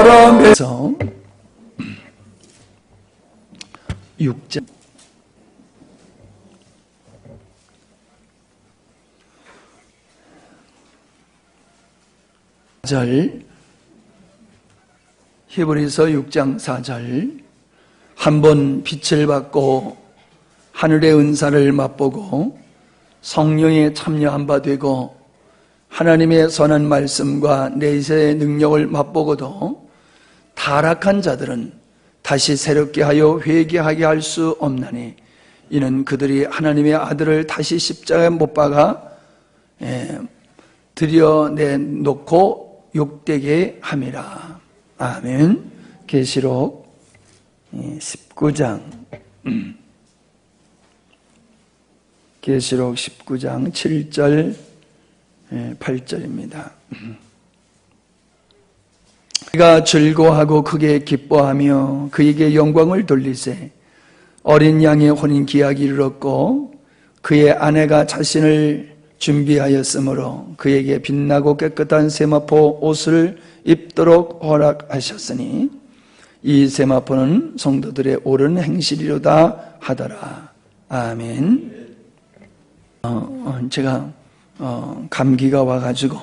사람에서 6장 히브리서 6장 4절 한번 빛을 받고 하늘의 은사를 맛보고 성령에 참여한 바 되고 하나님의 선한 말씀과 내세의 능력을 맛보고도 타락한 자들은 다시 새롭게 하여 회개하게 할 수 없나니 이는 그들이 하나님의 아들을 다시 십자가에 못 박아 들여내놓고 욕되게 함이라. 아멘. 계시록 19장 계시록 19장 7절 8절입니다. 그가 즐거워하고 크게 기뻐하며 그에게 영광을 돌리세 어린 양의 혼인 기약이 이르렀고 그의 아내가 자신을 준비하였으므로 그에게 빛나고 깨끗한 세마포 옷을 입도록 허락하셨으니 이 세마포는 성도들의 옳은 행실이로다 하더라. 아멘. 제가 감기가 와가지고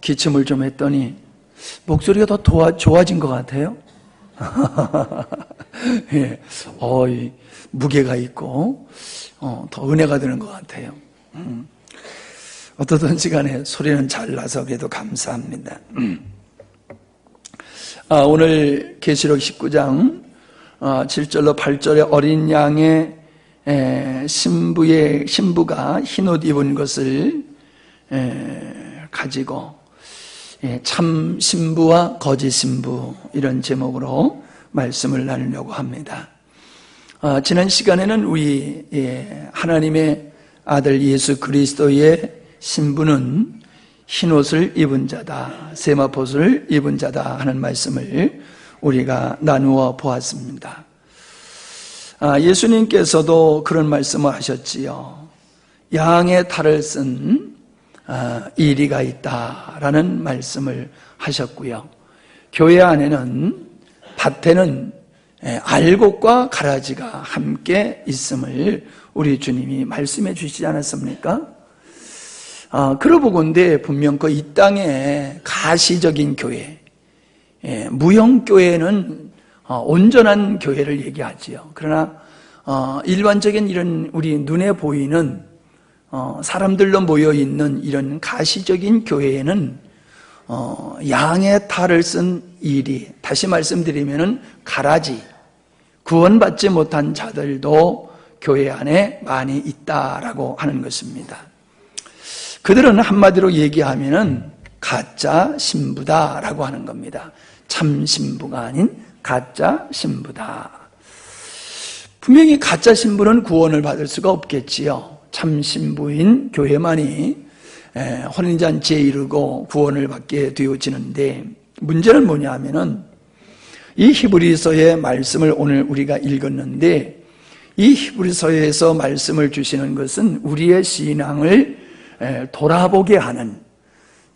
기침을 좀 했더니 목소리가 더 좋아진 것 같아요. 예, 무게가 있고 더 은혜가 되는 것 같아요. 어떠던 시간에 소리는 잘 나서 그래도 감사합니다. 오늘 계시록 19장 7절로 8절에 어린 양의 신부가 흰옷 입은 것을 가지고 참 신부와 거짓 신부 이런 제목으로 말씀을 나누려고 합니다. 지난 시간에는 우리 하나님의 아들 예수 그리스도의 신부는 흰옷을 입은 자다, 세마포를 입은 자다 하는 말씀을 우리가 나누어 보았습니다. 예수님께서도 그런 말씀을 하셨지요. 양의 탈을 쓴 이리가 있다라는 말씀을 하셨고요. 교회 안에는 밭에는 알곡과 가라지가 함께 있음을 우리 주님이 말씀해 주시지 않았습니까? 그러고 본데 분명 이 땅의 가시적인 교회, 무형교회는 온전한 교회를 얘기하지요. 그러나 일반적인 이런 우리 눈에 보이는 사람들로 모여있는 이런 가시적인 교회에는 양의 탈을 쓴 이리, 다시 말씀드리면은 가라지, 구원받지 못한 자들도 교회 안에 많이 있다라고 하는 것입니다. 그들은 한마디로 얘기하면은 가짜 신부다라고 하는 겁니다. 참 신부가 아닌 가짜 신부다. 분명히 가짜 신부는 구원을 받을 수가 없겠지요. 참 신부인 교회만이 혼인잔치에 이르고 구원을 받게 되어지는데, 문제는 뭐냐 하면은 이 히브리서의 말씀을 오늘 우리가 읽었는데, 이 히브리서에서 말씀을 주시는 것은 우리의 신앙을 돌아보게 하는,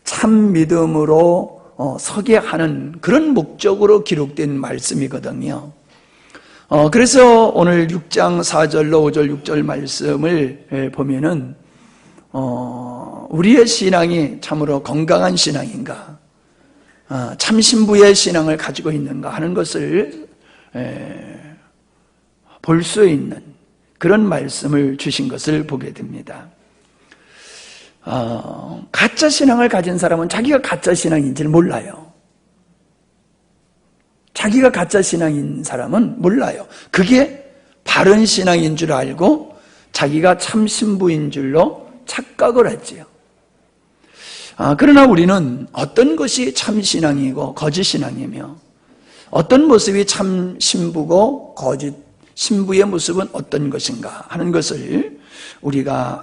참 믿음으로 서게 하는 그런 목적으로 기록된 말씀이거든요. 그래서 오늘 6장 4절로 5절 6절 말씀을 보면은 우리의 신앙이 참으로 건강한 신앙인가, 참 신부의 신앙을 가지고 있는가 하는 것을 볼 수 있는 그런 말씀을 주신 것을 보게 됩니다. 가짜 신앙을 가진 사람은 자기가 가짜 신앙인지를 몰라요. 자기가 가짜 신앙인 사람은 몰라요. 그게 바른 신앙인 줄 알고 자기가 참 신부인 줄로 착각을 했지요. 그러나 우리는 어떤 것이 참 신앙이고 거짓 신앙이며 어떤 모습이 참 신부고 거짓 신부의 모습은 어떤 것인가 하는 것을 우리가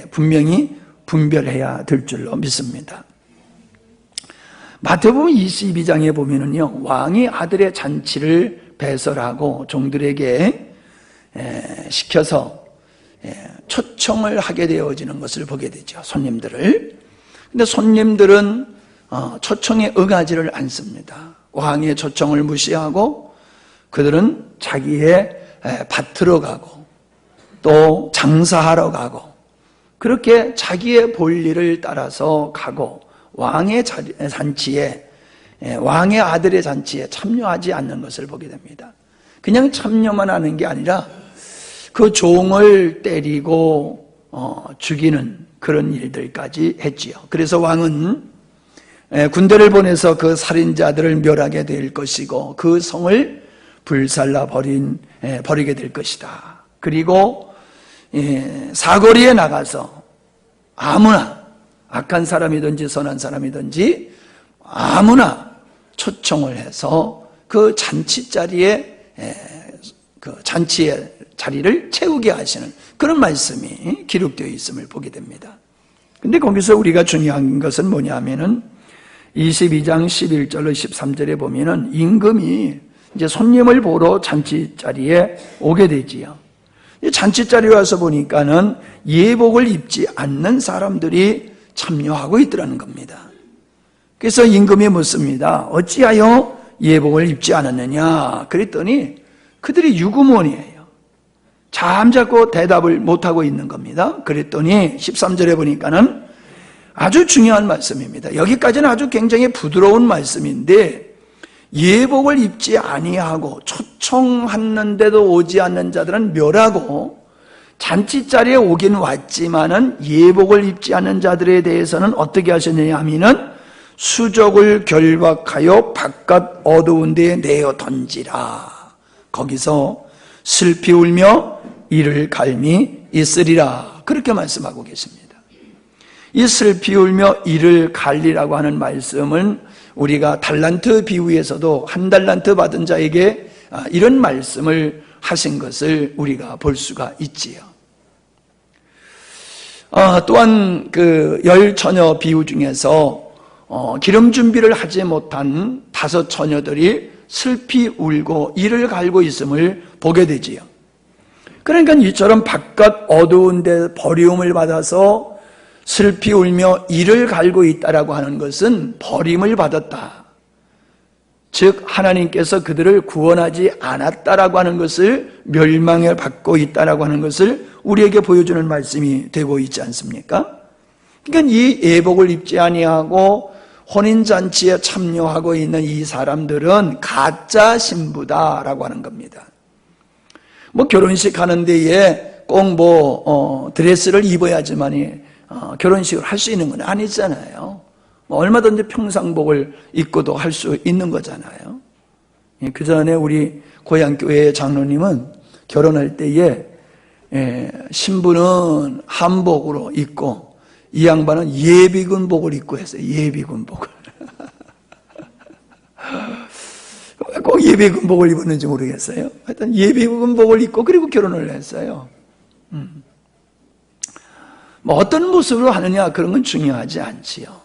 분명히 분별해야 될 줄로 믿습니다. 마태복음 22장에 보면은요, 왕이 아들의 잔치를 배설하고 종들에게 시켜서 초청을 하게 되어지는 것을 보게 되죠. 손님들을. 근데 손님들은 초청에 응하지를 않습니다. 왕의 초청을 무시하고 그들은 자기의 밭으로 가고 또 장사하러 가고 그렇게 자기의 본리를 따라서 가고 왕의 잔치에 왕의 아들의 잔치에 참여하지 않는 것을 보게 됩니다. 그냥 참여만 하는 게 아니라 그 종을 때리고 죽이는 그런 일들까지 했지요. 그래서 왕은 군대를 보내서 그 살인자들을 멸하게 될 것이고 그 성을 불살라 버리게 될 것이다. 그리고 사거리에 나가서 아무나 악한 사람이든지 선한 사람이든지 아무나 초청을 해서 그 잔치자리에 그 잔치의 자리를 채우게 하시는 그런 말씀이 기록되어 있음을 보게 됩니다. 근데 거기서 우리가 중요한 것은 뭐냐면은 22장 11절로 13절에 보면은 임금이 이제 손님을 보러 잔치자리에 오게 되지요. 잔치자리에 와서 보니까는 예복을 입지 않는 사람들이 참여하고 있더라는 겁니다. 그래서 임금이 묻습니다. 어찌하여 예복을 입지 않았느냐? 그랬더니 그들이 유구무원이에요. 잠자고 대답을 못하고 있는 겁니다. 그랬더니 13절에 보니까는 아주 중요한 말씀입니다. 여기까지는 아주 굉장히 부드러운 말씀인데 예복을 입지 아니하고 초청했는데도 오지 않는 자들은 멸하고 잔치자리에 오긴 왔지만은 예복을 입지 않는 자들에 대해서는 어떻게 하셨느냐 하면은 수족을 결박하여 바깥 어두운 데에 내어 던지라. 거기서 슬피 울며 이를 갈미 있으리라. 그렇게 말씀하고 계십니다. 이 슬피 울며 이를 갈리라고 하는 말씀은 우리가 달란트 비유에서도 한 달란트 받은 자에게 이런 말씀을 하신 것을 우리가 볼 수가 있지요. 또한 그 열 처녀 비유 중에서 기름 준비를 하지 못한 5 처녀들이 슬피 울고 이를 갈고 있음을 보게 되지요. 그러니까 이처럼 바깥 어두운 데 버리움을 받아서 슬피 울며 이를 갈고 있다라고 하는 것은 버림을 받았다. 즉 하나님께서 그들을 구원하지 않았다라고 하는 것을 멸망을 받고 있다라고 하는 것을 우리에게 보여주는 말씀이 되고 있지 않습니까? 그러니까 이 예복을 입지 아니하고 혼인잔치에 참여하고 있는 이 사람들은 가짜 신부다라고 하는 겁니다. 뭐 결혼식 하는 데에 꼭 드레스를 입어야지만이 결혼식을 할 수 있는 건 아니잖아요. 얼마든지 평상복을 입고도 할 수 있는 거잖아요. 그 전에 우리 고향교회 장로님은 결혼할 때에 신부는 한복으로 입고 이 양반은 예비군복을 입고 했어요. 예비군복을. 꼭 예비군복을 입었는지 모르겠어요. 하여튼 예비군복을 입고 그리고 결혼을 했어요. 뭐 어떤 모습으로 하느냐 그런 건 중요하지 않지요.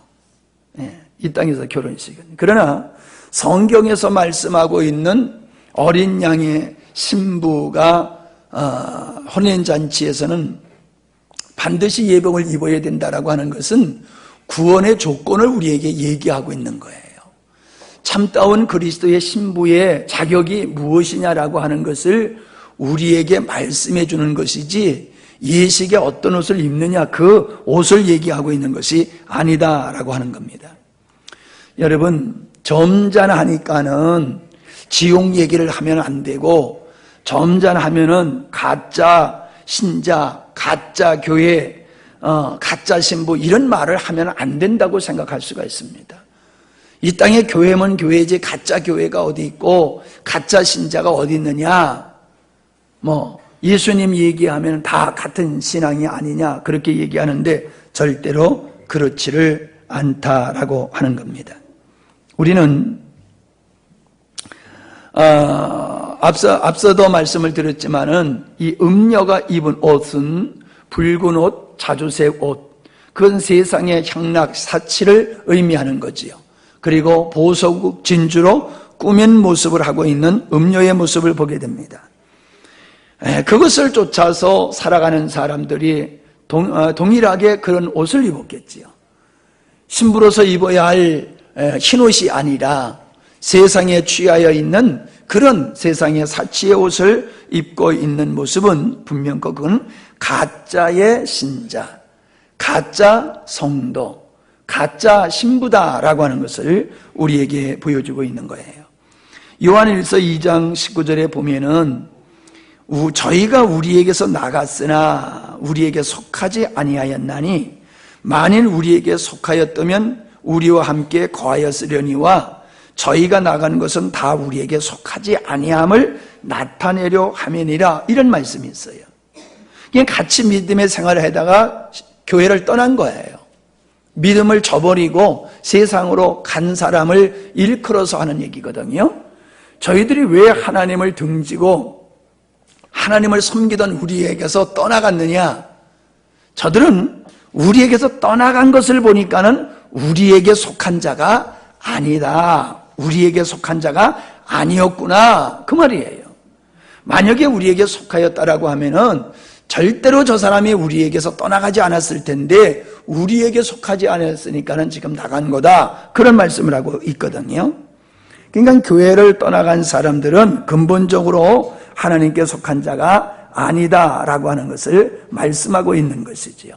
이 땅에서 결혼식은. 그러나 성경에서 말씀하고 있는 어린 양의 신부가 혼인잔치에서는 반드시 예복을 입어야 된다라고 하는 것은 구원의 조건을 우리에게 얘기하고 있는 거예요. 참다운 그리스도의 신부의 자격이 무엇이냐라고 하는 것을 우리에게 말씀해 주는 것이지 예식에 어떤 옷을 입느냐 그 옷을 얘기하고 있는 것이 아니다라고 하는 겁니다. 여러분 점잖하니까는 지옥 얘기를 하면 안 되고 점잖하면은 가짜 신자, 가짜 교회, 가짜 신부 이런 말을 하면 안 된다고 생각할 수가 있습니다. 이 땅에 교회면 교회지 가짜 교회가 어디 있고 가짜 신자가 어디 있느냐 예수님 얘기하면 다 같은 신앙이 아니냐 그렇게 얘기하는데 절대로 그렇지를 않다라고 하는 겁니다. 우리는 앞서도 말씀을 드렸지만은 이 음녀가 입은 옷은 붉은 옷, 자주색 옷, 그건 세상의 향락, 사치를 의미하는 거지요. 그리고 보석, 진주로 꾸민 모습을 하고 있는 음녀의 모습을 보게 됩니다. 그것을 쫓아서 살아가는 사람들이 동일하게 그런 옷을 입었겠지요. 신부로서 입어야 할 흰옷이 아니라 세상에 취하여 있는 그런 세상의 사치의 옷을 입고 있는 모습은 분명 그건 가짜의 신자, 가짜 성도, 가짜 신부다라고 하는 것을 우리에게 보여주고 있는 거예요. 요한일서 2장 19절에 보면은 저희가 우리에게서 나갔으나 우리에게 속하지 아니하였나니 만일 우리에게 속하였다면 우리와 함께 거하였으려니와 저희가 나간 것은 다 우리에게 속하지 아니함을 나타내려 함이니라, 이런 말씀이 있어요. 그냥 같이 믿음의 생활을 하다가 교회를 떠난 거예요. 믿음을 저버리고 세상으로 간 사람을 일컬어서 하는 얘기거든요. 저희들이 왜 하나님을 등지고 하나님을 섬기던 우리에게서 떠나갔느냐? 저들은 우리에게서 떠나간 것을 보니까는 우리에게 속한 자가 아니다, 우리에게 속한 자가 아니었구나, 그 말이에요. 만약에 우리에게 속하였다라고 하면은 절대로 저 사람이 우리에게서 떠나가지 않았을 텐데 우리에게 속하지 않았으니까는 지금 나간 거다, 그런 말씀을 하고 있거든요. 그러니까 교회를 떠나간 사람들은 근본적으로 하나님께 속한 자가 아니다라고 하는 것을 말씀하고 있는 것이지요.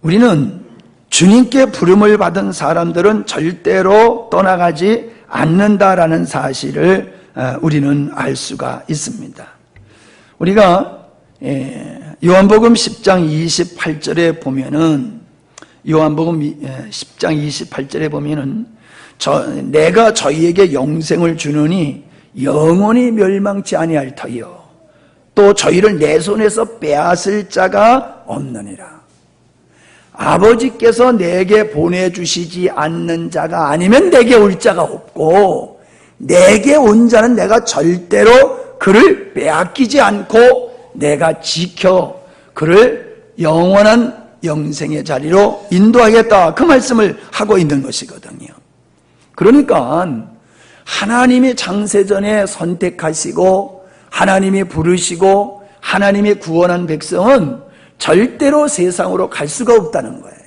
우리는 주님께 부름을 받은 사람들은 절대로 떠나가지 않는다라는 사실을 우리는 알 수가 있습니다. 우리가 요한복음 10장 28절에 보면은, 요한복음 10장 28절에 보면은 내가 저희에게 영생을 주느니 영원히 멸망치 아니할 터이요 또 저희를 내 손에서 빼앗을 자가 없느니라. 아버지께서 내게 보내주시지 않는 자가 아니면 내게 올 자가 없고 내게 온 자는 내가 절대로 그를 빼앗기지 않고 내가 지켜 그를 영원한 영생의 자리로 인도하겠다, 그 말씀을 하고 있는 것이거든요. 그러니까 하나님이 창세전에 선택하시고 하나님이 부르시고 하나님이 구원한 백성은 절대로 세상으로 갈 수가 없다는 거예요.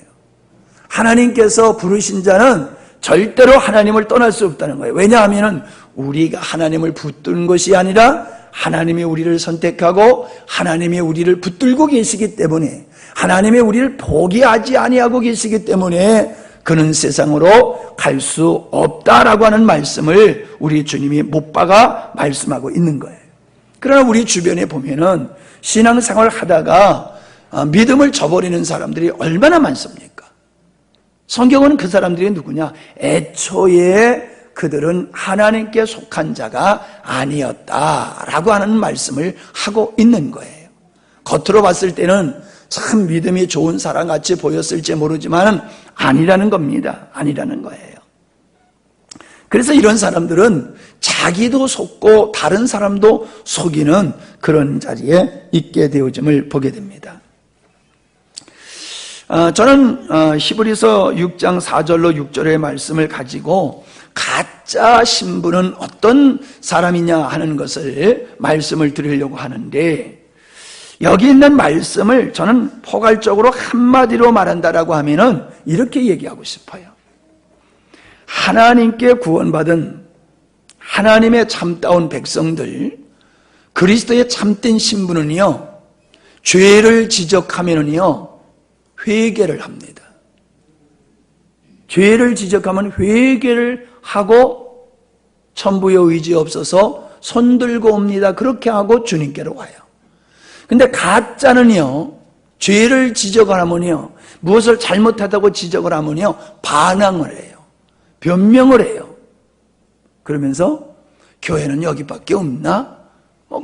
하나님께서 부르신 자는 절대로 하나님을 떠날 수 없다는 거예요. 왜냐하면 우리가 하나님을 붙든 것이 아니라 하나님이 우리를 선택하고 하나님이 우리를 붙들고 계시기 때문에, 하나님이 우리를 포기하지 아니하고 계시기 때문에 그는 세상으로 갈 수 없다라고 하는 말씀을 우리 주님이 못 박아 말씀하고 있는 거예요. 그러나 우리 주변에 보면은 신앙생활 하다가 믿음을 저버리는 사람들이 얼마나 많습니까? 성경은 그 사람들이 누구냐? 애초에 그들은 하나님께 속한 자가 아니었다라고 하는 말씀을 하고 있는 거예요. 겉으로 봤을 때는 참 믿음이 좋은 사람같이 보였을지 모르지만 아니라는 겁니다. 아니라는 거예요. 그래서 이런 사람들은 자기도 속고 다른 사람도 속이는 그런 자리에 있게 되어짐을 보게 됩니다. 저는 히브리서 6장 4절로 6절의 말씀을 가지고 가짜 신부는 어떤 사람이냐 하는 것을 말씀을 드리려고 하는데, 여기 있는 말씀을 저는 포괄적으로 한마디로 말한다라고 하면은 이렇게 얘기하고 싶어요. 하나님께 구원받은 하나님의 참다운 백성들, 그리스도의 참된 신부는요, 죄를 지적하면은요 회개를 합니다. 죄를 지적하면 회개를 하고 천부의 의지 없어서 손들고 옵니다. 그렇게 하고 주님께로 와요. 근데 가짜는요, 죄를 지적을 하면요, 무엇을 잘못하다고 지적을 하면요 반항을 해요. 변명을 해요. 그러면서 교회는 여기밖에 없나?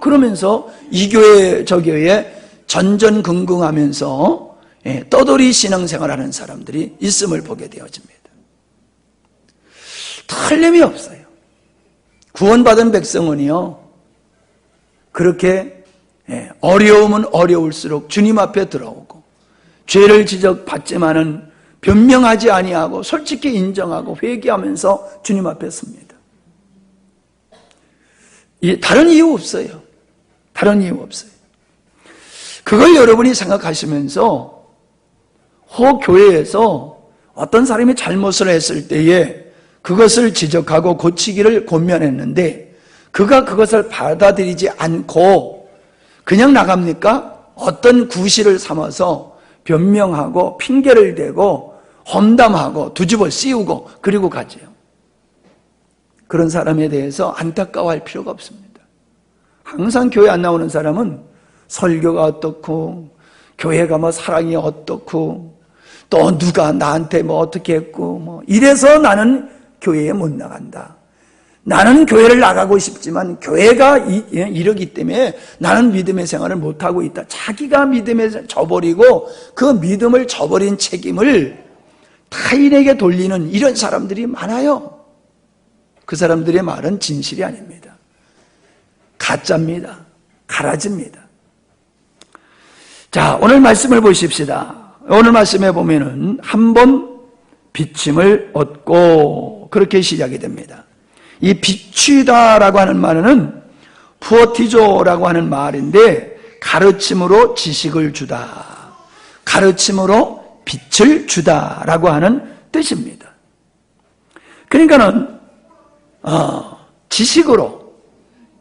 그러면서 이 교회 저 교회에 전전긍긍하면서 떠돌이 신앙생활하는 사람들이 있음을 보게 되어집니다. 틀림이 없어요. 구원받은 백성은요 그렇게 어려우면 어려울수록 주님 앞에 들어오고 죄를 지적받지만은 변명하지 아니하고 솔직히 인정하고 회개하면서 주님 앞에 섭니다. 다른 이유 없어요. 다른 이유 없어요. 그걸 여러분이 생각하시면서 교회에서 어떤 사람이 잘못을 했을 때에 그것을 지적하고 고치기를 권면했는데 그가 그것을 받아들이지 않고 그냥 나갑니까? 어떤 구실을 삼아서 변명하고 핑계를 대고 험담하고 뒤집어 씌우고 그리고 가지요. 그런 사람에 대해서 안타까워할 필요가 없습니다. 항상 교회 안 나오는 사람은 설교가 어떻고 교회가 뭐 사랑이 어떻고 또 누가 나한테 뭐 어떻게 했고 뭐 이래서 나는 교회에 못 나간다. 나는 교회를 나가고 싶지만 교회가 이러기 때문에 나는 믿음의 생활을 못하고 있다. 자기가 믿음에 져버리고 그 믿음을 저버린 책임을 타인에게 돌리는 이런 사람들이 많아요. 그 사람들의 말은 진실이 아닙니다. 가짜입니다. 가라집니다. 자, 오늘 말씀을 보십시다. 오늘 말씀에 보면은 한 번 비침을 얻고 그렇게 시작이 됩니다. 이 비추다라고 하는 말은 푸어티조라고 하는 말인데 가르침으로 지식을 주다, 가르침으로 빛을 주다라고 하는 뜻입니다. 그러니까는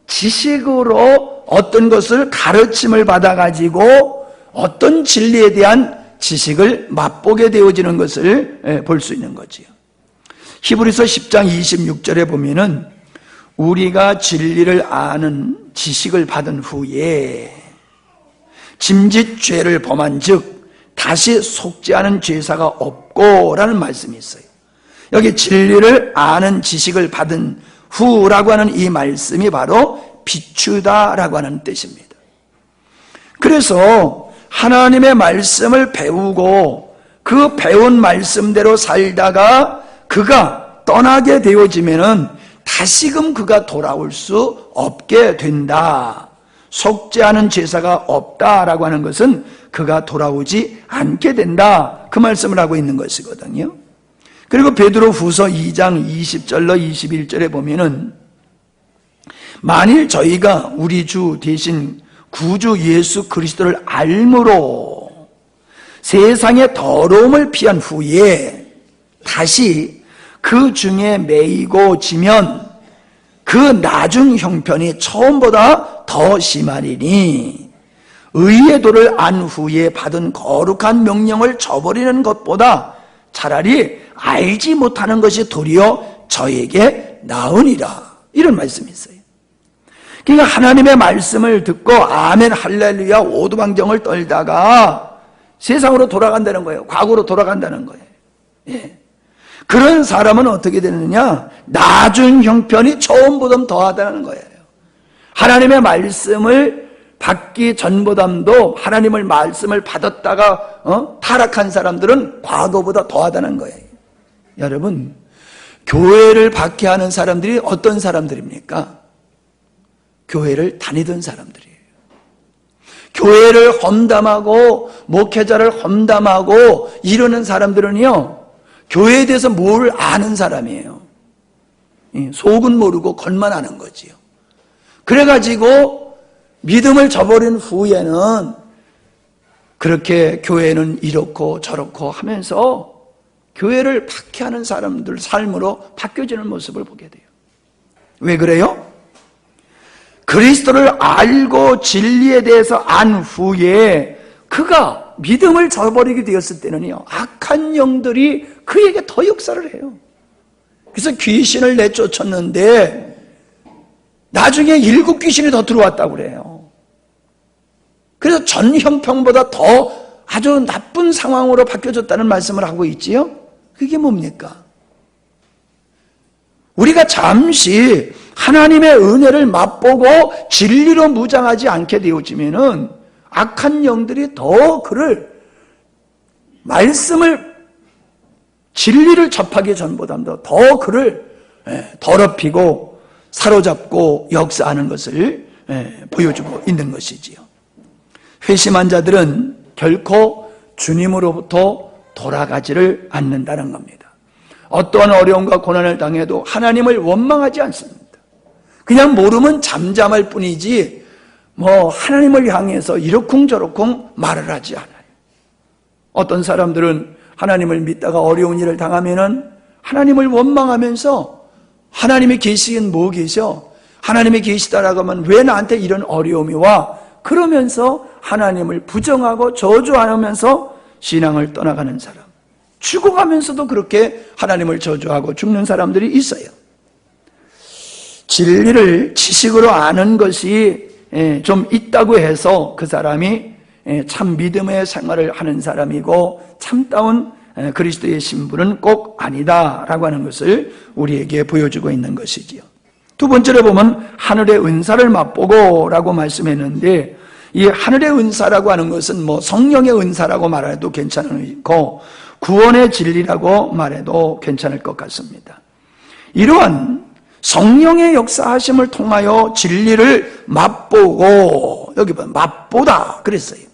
지식으로 어떤 것을 가르침을 받아가지고 어떤 진리에 대한 지식을 맛보게 되어지는 것을 볼 수 있는 거지요. 히브리서 10장 26절에 보면은 우리가 진리를 아는 지식을 받은 후에 짐짓 죄를 범한 즉 다시 속지 않은 죄사가 없고 라는 말씀이 있어요. 여기 진리를 아는 지식을 받은 후라고 하는 이 말씀이 바로 비추다라고 하는 뜻입니다. 그래서 하나님의 말씀을 배우고 그 배운 말씀대로 살다가 그가 떠나게 되어지면은 다시금 그가 돌아올 수 없게 된다. 속지 않은 제사가 없다라고 하는 것은 그가 돌아오지 않게 된다. 그 말씀을 하고 있는 것이거든요. 그리고 베드로 후서 2장 20절로 21절에 보면은 만일 저희가 우리 주 대신 구주 예수 그리스도를 알므로 세상의 더러움을 피한 후에 다시 그 중에 매이고 지면 그 나중 형편이 처음보다 더 심하리니 의의 도를 안 후에 받은 거룩한 명령을 저버리는 것보다 차라리 알지 못하는 것이 도리어 저에게 나으니라. 이런 말씀이 있어요. 그러니까 하나님의 말씀을 듣고 아멘 할렐루야 오두방정을 떨다가 세상으로 돌아간다는 거예요. 과거로 돌아간다는 거예요. 예. 그런 사람은 어떻게 되느냐? 나중 형편이 처음보다 더하다는 거예요. 하나님의 말씀을 받기 전보다도 하나님의 말씀을 받았다가 타락한 사람들은 과거보다 더하다는 거예요. 여러분, 교회를 박해하는 사람들이 어떤 사람들입니까? 교회를 다니던 사람들이에요. 교회를 험담하고 목회자를 험담하고 이러는 사람들은요, 교회에 대해서 뭘 아는 사람이에요. 속은 모르고 겉만 아는 거지요. 그래가지고 믿음을 저버린 후에는 그렇게 교회는 이렇고 저렇고 하면서 교회를 박해하는 사람들 삶으로 바뀌어지는 모습을 보게 돼요. 왜 그래요? 그리스도를 알고 진리에 대해서 안 후에 그가 믿음을 저버리게 되었을 때는요, 악한 영들이 그에게 더 역사를 해요. 그래서 귀신을 내쫓았는데 나중에 7 귀신이 더 들어왔다고 그래요. 그래서 전 형편보다 더 아주 나쁜 상황으로 바뀌어졌다는 말씀을 하고 있지요. 그게 뭡니까? 우리가 잠시 하나님의 은혜를 맛보고 진리로 무장하지 않게 되어지면은 악한 영들이 더 그를 말씀을 진리를 접하기 전보다도 더 그를 더럽히고 사로잡고 역사하는 것을 보여주고 있는 것이지요. 회심한 자들은 결코 주님으로부터 돌아가지를 않는다는 겁니다. 어떠한 어려움과 고난을 당해도 하나님을 원망하지 않습니다. 그냥 모르면 잠잠할 뿐이지 하나님을 향해서 이러쿵저러쿵 말을 하지 않아요. 어떤 사람들은 하나님을 믿다가 어려운 일을 당하면은 하나님을 원망하면서 하나님이 계시긴 뭐 계셔? 하나님이 계시다라고 하면 왜 나한테 이런 어려움이 와? 그러면서 하나님을 부정하고 저주하면서 신앙을 떠나가는 사람, 죽어가면서도 그렇게 하나님을 저주하고 죽는 사람들이 있어요. 진리를 지식으로 아는 것이 좀 있다고 해서 그 사람이 참 믿음의 생활을 하는 사람이고 참다운 그리스도의 신분은 꼭 아니다라고 하는 것을 우리에게 보여주고 있는 것이지요. 두 번째로 보면 하늘의 은사를 맛보고라고 말씀했는데, 이 하늘의 은사라고 하는 것은 뭐 성령의 은사라고 말해도 괜찮고 구원의 진리라고 말해도 괜찮을 것 같습니다. 이러한 성령의 역사하심을 통하여 진리를 맛보고, 여기 보면 맛보다 그랬어요.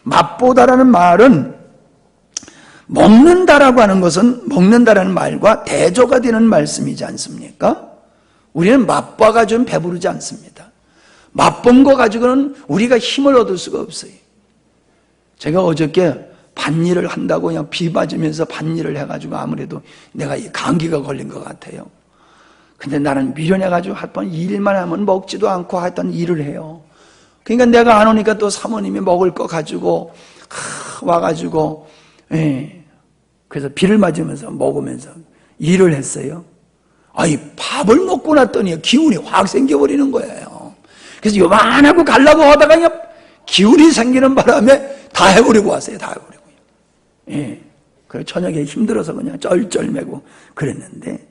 맛보다라는 말은 먹는다라고 하는 것은 먹는다라는 말과 대조가 되는 말씀이지 않습니까? 우리는 맛봐가지고는 배부르지 않습니다. 맛본 거 가지고는 우리가 힘을 얻을 수가 없어요. 제가 어저께 밭일을 한다고 그냥 비 맞으면서 밭일을 해가지고 아무래도 내가 감기가 걸린 것 같아요. 근데 나는 미련해가지고 한번 일만 하면 먹지도 않고 하여튼 일을 해요. 그러니까 내가 안 오니까 또 사모님이 먹을 거 가지고 와가지고 그래서 비를 맞으면서 먹으면서 일을 했어요. 아이 밥을 먹고 났더니 기운이 확 생겨버리는 거예요. 그래서 요만하고 가려고 하다가 그냥 기운이 생기는 바람에 다 해버리고 왔어요. 다 해버리고요. 그래서 저녁에 힘들어서 그냥 쩔쩔매고 그랬는데,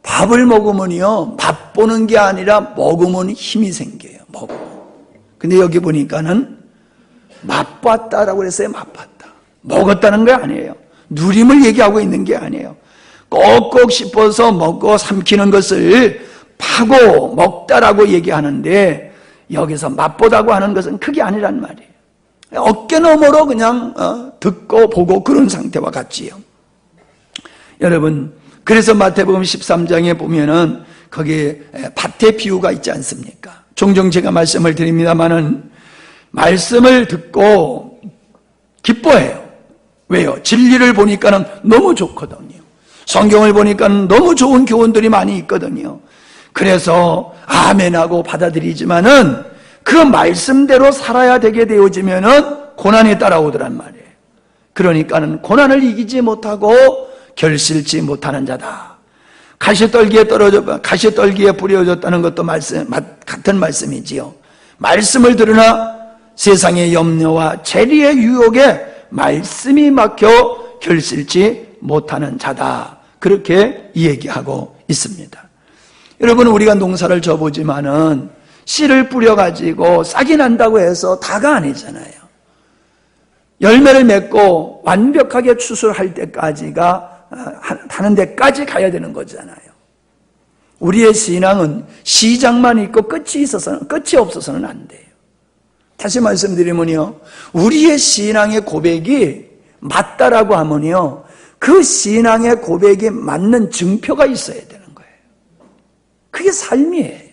밥을 먹으면요 맛보는 게 아니라 먹으면 힘이 생겨요. 먹으면. 근데 여기 보니까는 맛봤다라고 그랬어요. 맛봤다. 먹었다는 거 아니에요. 누림을 얘기하고 있는 게 아니에요. 꼭꼭 씹어서 먹고 삼키는 것을 파고 먹다라고 얘기하는데, 여기서 맛보다고 하는 것은 그게 아니란 말이에요. 어깨너머로 그냥 듣고 보고 그런 상태와 같지요. 여러분, 그래서 마태복음 13장에 보면은 거기에 밭의 비유가 있지 않습니까? 종종 제가 말씀을 드립니다마는 말씀을 듣고 기뻐해요. 왜요? 진리를 보니까는 너무 좋거든요. 성경을 보니까는 너무 좋은 교훈들이 많이 있거든요. 그래서 아멘하고 받아들이지만은 그 말씀대로 살아야 되게 되어지면은 고난이 따라오더란 말이에요. 그러니까는 고난을 이기지 못하고 결실치 못하는 자다. 가시떨기에 뿌려졌다는 것도 같은 말씀이지요. 말씀을 들으나 세상의 염려와 재리의 유혹에 말씀이 막혀 결실치 못하는 자다. 그렇게 얘기하고 있습니다. 여러분, 우리가 농사를 져보지만은 씨를 뿌려가지고 싹이 난다고 해서 다가 아니잖아요. 열매를 맺고 완벽하게 추수할 때까지가 하는 데까지 가야 되는 거잖아요. 우리의 신앙은 시작만 있고 끝이 없어서는 안 돼요. 다시 말씀드리면요, 우리의 신앙의 고백이 맞다라고 하면요, 그 신앙의 고백이 맞는 증표가 있어야 되는 거예요. 그게 삶이에요.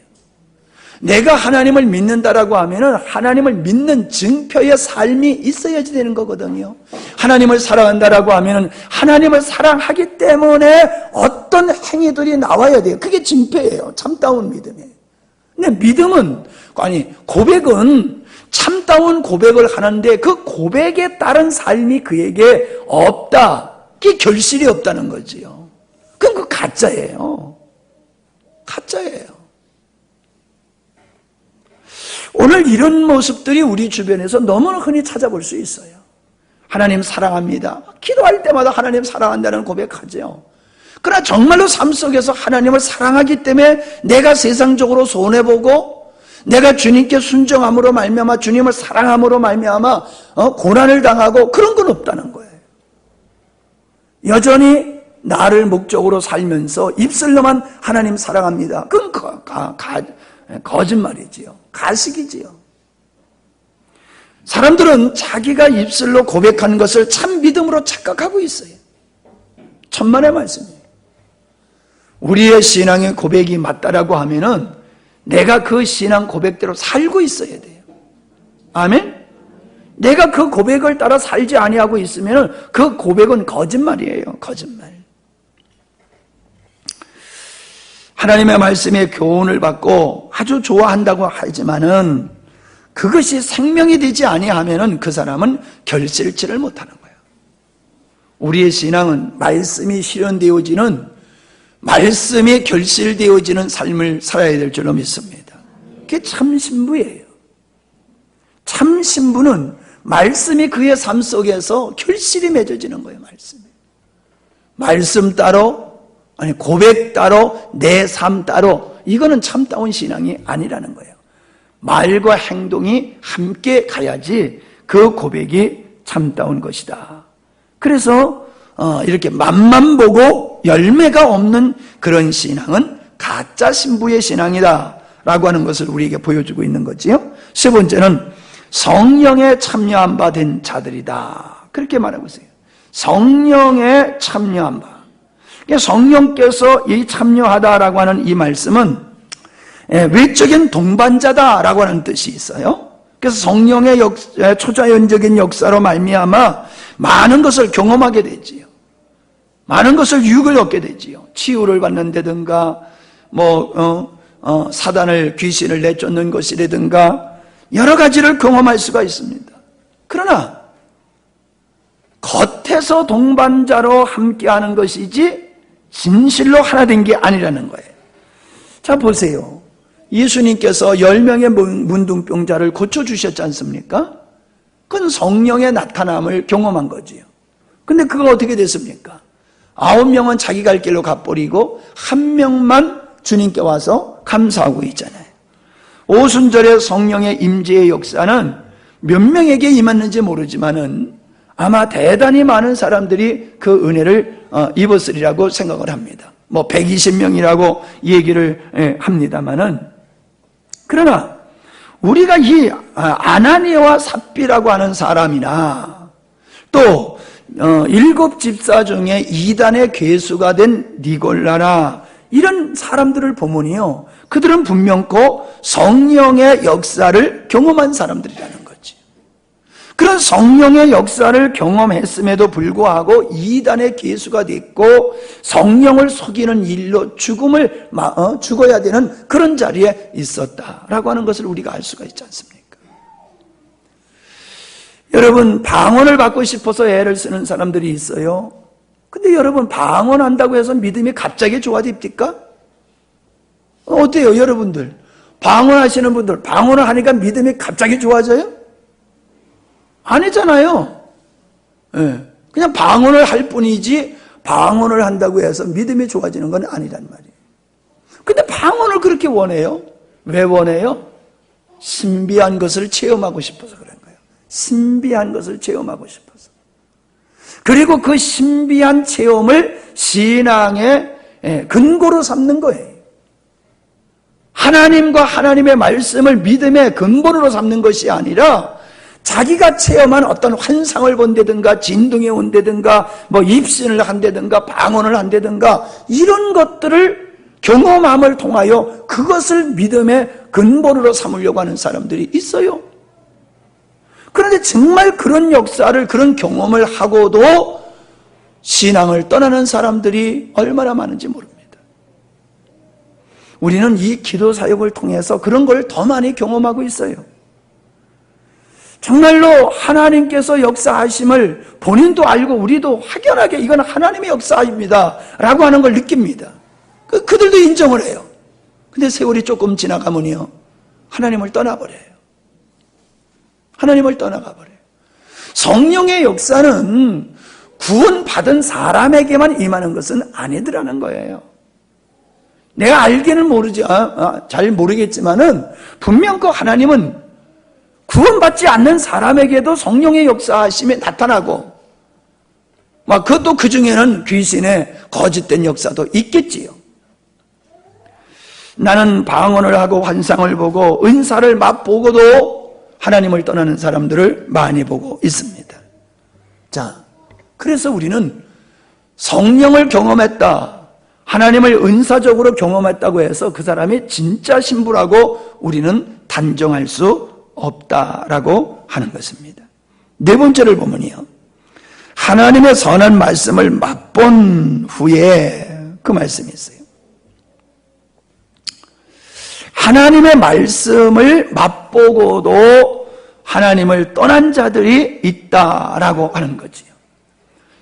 내가 하나님을 믿는다라고 하면은 하나님을 믿는 증표의 삶이 있어야지 되는 거거든요. 하나님을 사랑한다라고 하면은 하나님을 사랑하기 때문에 어떤 행위들이 나와야 돼요. 그게 증표예요. 참다운 믿음이에요. 근데 믿음은, 고백은 참다운 고백을 하는데 그 고백에 따른 삶이 그에게 없다. 그게 결실이 없다는 거지요. 그럼 그 가짜예요. 가짜예요. 오늘 이런 모습들이 우리 주변에서 너무나 흔히 찾아볼 수 있어요. 하나님 사랑합니다. 기도할 때마다 하나님 사랑한다는 고백하죠. 그러나 정말로 삶 속에서 하나님을 사랑하기 때문에 내가 세상적으로 손해보고 내가 주님께 순종함으로 말미암아 주님을 사랑함으로 말미암아 고난을 당하고 그런 건 없다는 거예요. 여전히 나를 목적으로 살면서 입술로만 하나님 사랑합니다. 그건 거짓말이지요. 가식이지요. 사람들은 자기가 입술로 고백하는 것을 참 믿음으로 착각하고 있어요. 천만의 말씀이에요. 우리의 신앙의 고백이 맞다라고 하면은 내가 그 신앙 고백대로 살고 있어야 돼요. 아멘? 내가 그 고백을 따라 살지 아니하고 있으면 그 고백은 거짓말이에요. 거짓말. 하나님의 말씀에 교훈을 받고 아주 좋아한다고 하지만은 그것이 생명이 되지 아니하면은 그 사람은 결실치를 못하는 거예요. 우리의 신앙은 말씀이 실현되어지는, 말씀이 결실되어지는 삶을 살아야 될 줄로 믿습니다. 그게 참 신부예요. 참 신부는 말씀이 그의 삶 속에서 결실이 맺어지는 거예요. 말씀 따로, 아니 고백 따로, 내 삶 따로, 이거는 참다운 신앙이 아니라는 거예요. 말과 행동이 함께 가야지 그 고백이 참다운 것이다. 그래서 이렇게 맛만 보고 열매가 없는 그런 신앙은 가짜 신부의 신앙이다 라고 하는 것을 우리에게 보여주고 있는 거지요. 세 번째는 성령에 참여한 바 된 자들이다, 그렇게 말하고 있어요. 성령에 참여한 바. 성령께서 이 참여하다라고 하는 이 말씀은 외적인 동반자다라고 하는 뜻이 있어요. 그래서 성령의 초자연적인 역사로 말미암아 많은 것을 경험하게 되지요. 많은 것을 유익을 얻게 되지요. 치유를 받는다든가, 사단을, 귀신을 내쫓는 것이라든가 여러 가지를 경험할 수가 있습니다. 그러나 겉에서 동반자로 함께하는 것이지 진실로 하나 된 게 아니라는 거예요. 자, 보세요. 예수님께서 10명의 문둥병자를 고쳐주셨지 않습니까? 그건 성령의 나타남을 경험한 거지요. 근데 그거 어떻게 됐습니까? 9명은 자기 갈 길로 가버리고 1명만 주님께 와서 감사하고 있잖아요. 오순절의 성령의 임재의 역사는 몇 명에게 임했는지 모르지만은 아마 대단히 많은 사람들이 그 은혜를 입었으리라고 생각을 합니다. 120명이라고 얘기를 합니다만은, 그러나 우리가 이 아나니아와 삽비라고 하는 사람이나 또 7 집사 중에 이단의 괴수가 된 니골라나 이런 사람들을 보면요, 그들은 분명코 성령의 역사를 경험한 사람들이라는 거지. 그런 성령의 역사를 경험했음에도 불구하고 이단의 괴수가 됐고 성령을 속이는 일로 죽어야 되는 그런 자리에 있었다라고 하는 것을 우리가 알 수가 있지 않습니까? 여러분, 방언을 받고 싶어서 애를 쓰는 사람들이 있어요. 근데 여러분, 방언한다고 해서 믿음이 갑자기 좋아집니까? 어때요, 여러분들? 방언하시는 분들, 방언을 하니까 믿음이 갑자기 좋아져요? 아니잖아요. 그냥 방언을 할 뿐이지 방언을 한다고 해서 믿음이 좋아지는 건 아니란 말이에요. 근데 방언을 그렇게 원해요? 왜 원해요? 신비한 것을 체험하고 싶어서 그런 거예요. 신비한 것을 체험하고 싶어서. 그리고 그 신비한 체험을 신앙의 근거로 삼는 거예요. 하나님과 하나님의 말씀을 믿음의 근본으로 삼는 것이 아니라 자기가 체험한 어떤 환상을 본다든가 진동이 온다든가 입신을 한다든가 방언을 한다든가 이런 것들을 경험함을 통하여 그것을 믿음의 근본으로 삼으려고 하는 사람들이 있어요. 그런데 정말 그런 역사를, 그런 경험을 하고도 신앙을 떠나는 사람들이 얼마나 많은지 모릅니다. 우리는 이 기도 사역을 통해서 그런 걸 더 많이 경험하고 있어요. 정말로 하나님께서 역사하심을 본인도 알고 우리도 확연하게 이건 하나님의 역사입니다 라고 하는 걸 느낍니다. 그들도 인정을 해요. 근데 세월이 조금 지나가면요, 하나님을 떠나버려요. 하나님을 떠나가버려요. 성령의 역사는 구원받은 사람에게만 임하는 것은 아니더라는 거예요. 내가 알기는 모르지, 잘 모르겠지만은 분명 그 하나님은 구원받지 않는 사람에게도 성령의 역사하심이 나타나고, 그것도 그 중에는 귀신의 거짓된 역사도 있겠지요. 나는 방언을 하고 환상을 보고 은사를 맛보고도 하나님을 떠나는 사람들을 많이 보고 있습니다. 자, 그래서 우리는 성령을 경험했다, 하나님을 은사적으로 경험했다고 해서 그 사람이 진짜 신부라고 우리는 단정할 수 없다라고 하는 것입니다. 네 번째를 보면요, 하나님의 선한 말씀을 맛본 후에 그 말씀이 있어요. 하나님의 말씀을 맛보고도 하나님을 떠난 자들이 있다라고 하는 거지요.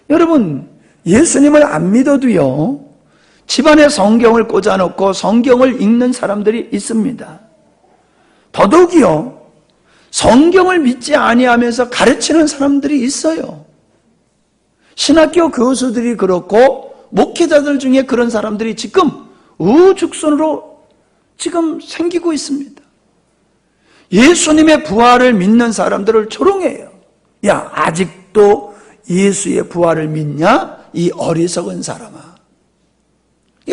여러분, 예수님을 안 믿어도요, 집안에 성경을 꽂아놓고 성경을 읽는 사람들이 있습니다. 더더욱이요, 성경을 믿지 아니하면서 가르치는 사람들이 있어요. 신학교 교수들이 그렇고 목회자들 중에 그런 사람들이 지금 우죽순으로 지금 생기고 있습니다. 예수님의 부활을 믿는 사람들을 조롱해요. 야, 아직도 예수의 부활을 믿냐? 이 어리석은 사람아.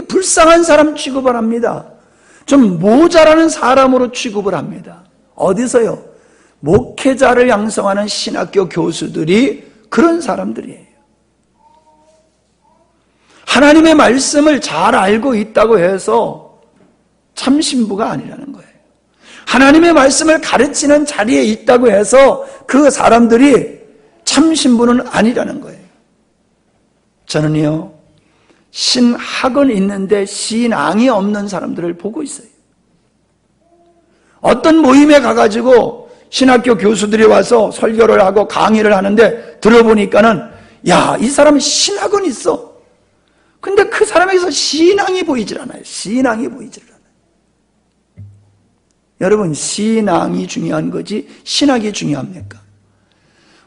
불쌍한 사람 취급을 합니다. 좀 모자라는 사람으로 취급을 합니다. 어디서요? 목회자를 양성하는 신학교 교수들이 그런 사람들이에요. 하나님의 말씀을 잘 알고 있다고 해서 참 신부가 아니라는 거예요. 하나님의 말씀을 가르치는 자리에 있다고 해서 그 사람들이 참 신부는 아니라는 거예요. 저는요, 신학은 있는데 신앙이 없는 사람들을 보고 있어요. 어떤 모임에 가가지고 신학교 교수들이 와서 설교를 하고 강의를 하는데 들어보니까는, 야, 이 사람은 신학은 있어. 근데 그 사람에게서 신앙이 보이질 않아요. 신앙이 보이질 않아요. 여러분, 신앙이 중요한 거지 신학이 중요합니까?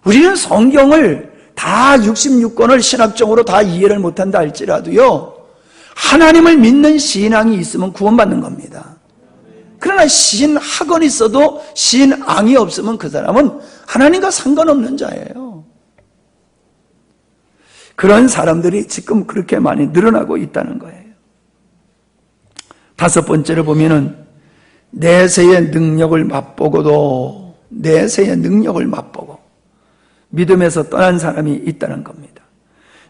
우리는 성경을 다 66권을 신학적으로 다 이해를 못한다 할지라도요, 하나님을 믿는 신앙이 있으면 구원받는 겁니다. 그러나 신학원이 있어도 신앙이 없으면 그 사람은 하나님과 상관없는 자예요. 그런 사람들이 지금 그렇게 많이 늘어나고 있다는 거예요. 다섯 번째로 보면은 내세의 능력을 맛보고도, 내세의 능력을 맛보고 믿음에서 떠난 사람이 있다는 겁니다.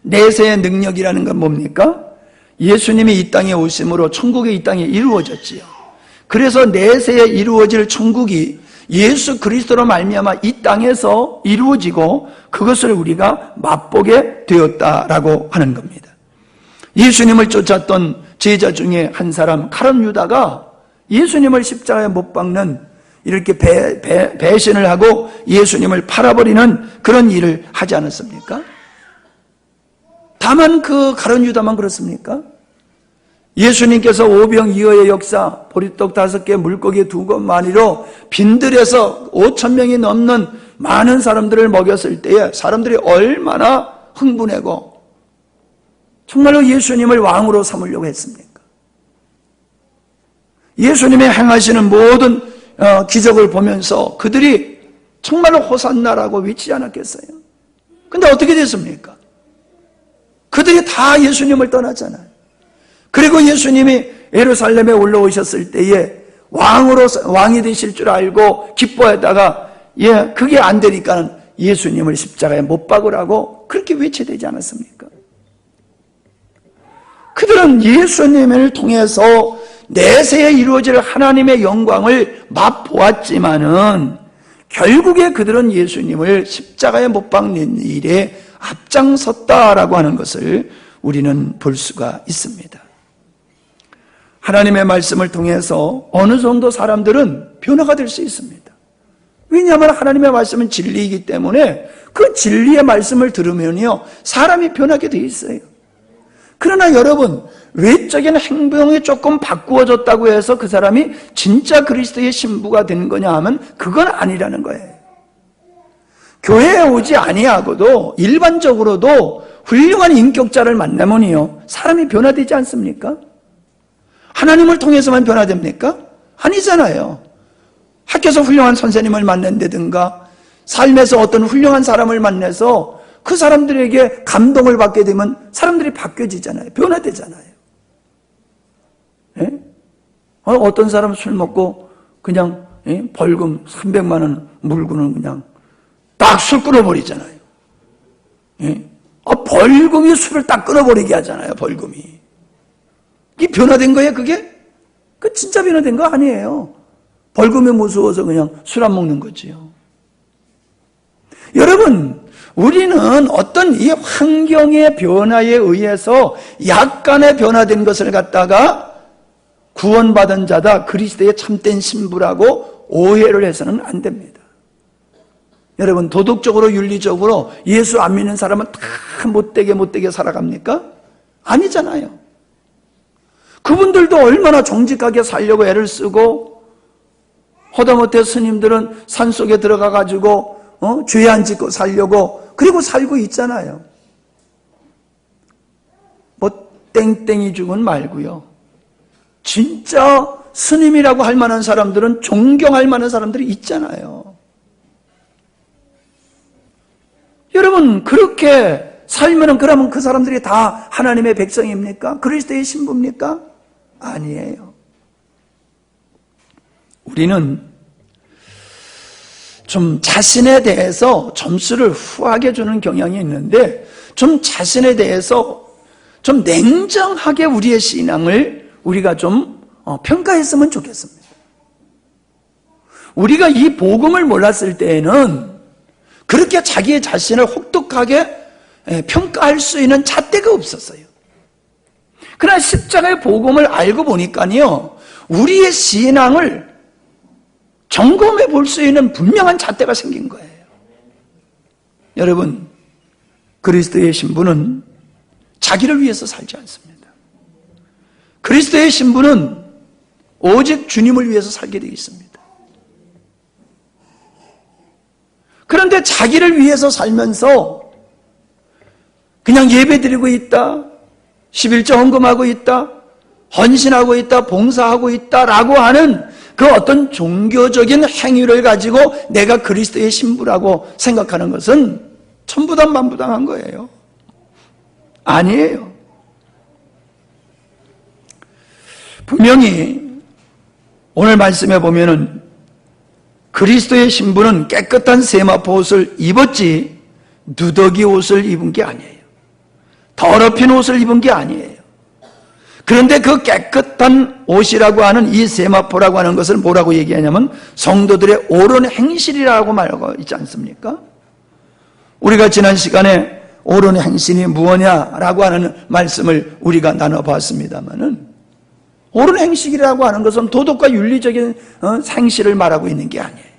내세의 능력이라는 건 뭡니까? 예수님이 이 땅에 오심으로 천국이 이 땅에 이루어졌지요. 그래서 내세에 이루어질 천국이 예수 그리스도로 말미암아 이 땅에서 이루어지고 그것을 우리가 맛보게 되었다라고 하는 겁니다. 예수님을 쫓았던 제자 중에 한 사람 가룟 유다가 예수님을 십자가에 못 박는, 이렇게 배신을 하고 예수님을 팔아버리는 그런 일을 하지 않았습니까? 다만 그 가룟 유다만 그렇습니까? 예수님께서 오병이어의 역사, 보리떡 5개, 물고기 2마리로 빈들에서 5,000명이 넘는 많은 사람들을 먹였을 때에 사람들이 얼마나 흥분하고 정말로 예수님을 왕으로 삼으려고 했습니까? 예수님의 행하시는 모든 기적을 보면서 그들이 정말로 호산나라고 외치지 않았겠어요? 근데 어떻게 됐습니까? 그들이 다 예수님을 떠났잖아요. 그리고 예수님이 예루살렘에 올라오셨을 때에 왕이 되실 줄 알고 기뻐했다가, 그게 안 되니까는 예수님을 십자가에 못 박으라고 그렇게 외쳐되지 않았습니까? 그들은 예수님을 통해서 내세에 이루어질 하나님의 영광을 맛보았지만은 결국에 그들은 예수님을 십자가에 못 박는 일에 앞장섰다라고 하는 것을 우리는 볼 수가 있습니다. 하나님의 말씀을 통해서 어느 정도 사람들은 변화가 될 수 있습니다. 왜냐하면 하나님의 말씀은 진리이기 때문에 그 진리의 말씀을 들으면요, 사람이 변하게 돼 있어요. 그러나 여러분, 외적인 행동이 조금 바꾸어졌다고 해서 그 사람이 진짜 그리스도의 신부가 된 거냐 하면 그건 아니라는 거예요. 교회에 오지 아니하고도 일반적으로도 훌륭한 인격자를 만나면요, 사람이 변화되지 않습니까? 하나님을 통해서만 변화됩니까? 아니잖아요. 학교에서 훌륭한 선생님을 만난다든가 삶에서 어떤 훌륭한 사람을 만나서 그 사람들에게 감동을 받게 되면 사람들이 바뀌어지잖아요. 변화되잖아요. 예? 어떤 사람은 술 먹고 그냥 벌금 300만 원 물고는 그냥 딱 술 끊어버리잖아요. 예? 벌금이 술을 딱 끊어버리게 하잖아요. 벌금이. 이게 변화된 거예요, 그게? 그 진짜 변화된 거 아니에요. 벌금이 무서워서 그냥 술 안 먹는 거지요. 여러분, 우리는 어떤 이 환경의 변화에 의해서 약간의 변화된 것을 갖다가 구원받은 자다, 그리스도의 참된 신부라고 오해를 해서는 안 됩니다. 여러분, 도덕적으로 윤리적으로 예수 안 믿는 사람은 다 못되게 살아갑니까? 아니잖아요. 그분들도 얼마나 정직하게 살려고 애를 쓰고, 허다못해 스님들은 산속에 들어가가지고 죄 안 짓고 살려고 그리고 살고 있잖아요. 뭐 땡땡이 죽은 말고요, 진짜 스님이라고 할 만한 사람들은 존경할 만한 사람들이 있잖아요. 여러분, 그렇게 살면은 그러면 그 사람들이 다 하나님의 백성입니까? 그리스도의 신부입니까? 아니에요. 우리는 좀 자신에 대해서 점수를 후하게 주는 경향이 있는데, 좀 자신에 대해서 좀 냉정하게 우리의 신앙을 우리가 좀 평가했으면 좋겠습니다. 우리가 이 복음을 몰랐을 때에는 그렇게 자기의 자신을 혹독하게 평가할 수 있는 잣대가 없었어요. 그러나 십자가의 복음을 알고 보니까요, 우리의 신앙을 점검해 볼 수 있는 분명한 잣대가 생긴 거예요. 여러분, 그리스도의 신부는 자기를 위해서 살지 않습니다. 그리스도의 신부는 오직 주님을 위해서 살게 되어 있습니다. 그런데 자기를 위해서 살면서 그냥 예배드리고 있다, 11조 헌금하고 있다, 헌신하고 있다, 봉사하고 있다라고 하는 그 어떤 종교적인 행위를 가지고 내가 그리스도의 신부라고 생각하는 것은 천부당 만부당한 거예요. 아니에요. 분명히 오늘 말씀에 보면은 그리스도의 신부는 깨끗한 세마포 옷을 입었지 누더기 옷을 입은 게 아니에요. 더럽힌 옷을 입은 게 아니에요. 그런데 그 깨끗한 옷이라고 하는 이 세마포라고 하는 것을 뭐라고 얘기하냐면 성도들의 옳은 행실이라고 말하고 있지 않습니까? 우리가 지난 시간에 옳은 행실이 무엇냐라고 하는 말씀을 우리가 나눠봤습니다만은, 옳은 행실이라고 하는 것은 도덕과 윤리적인 행실을 말하고 있는 게 아니에요.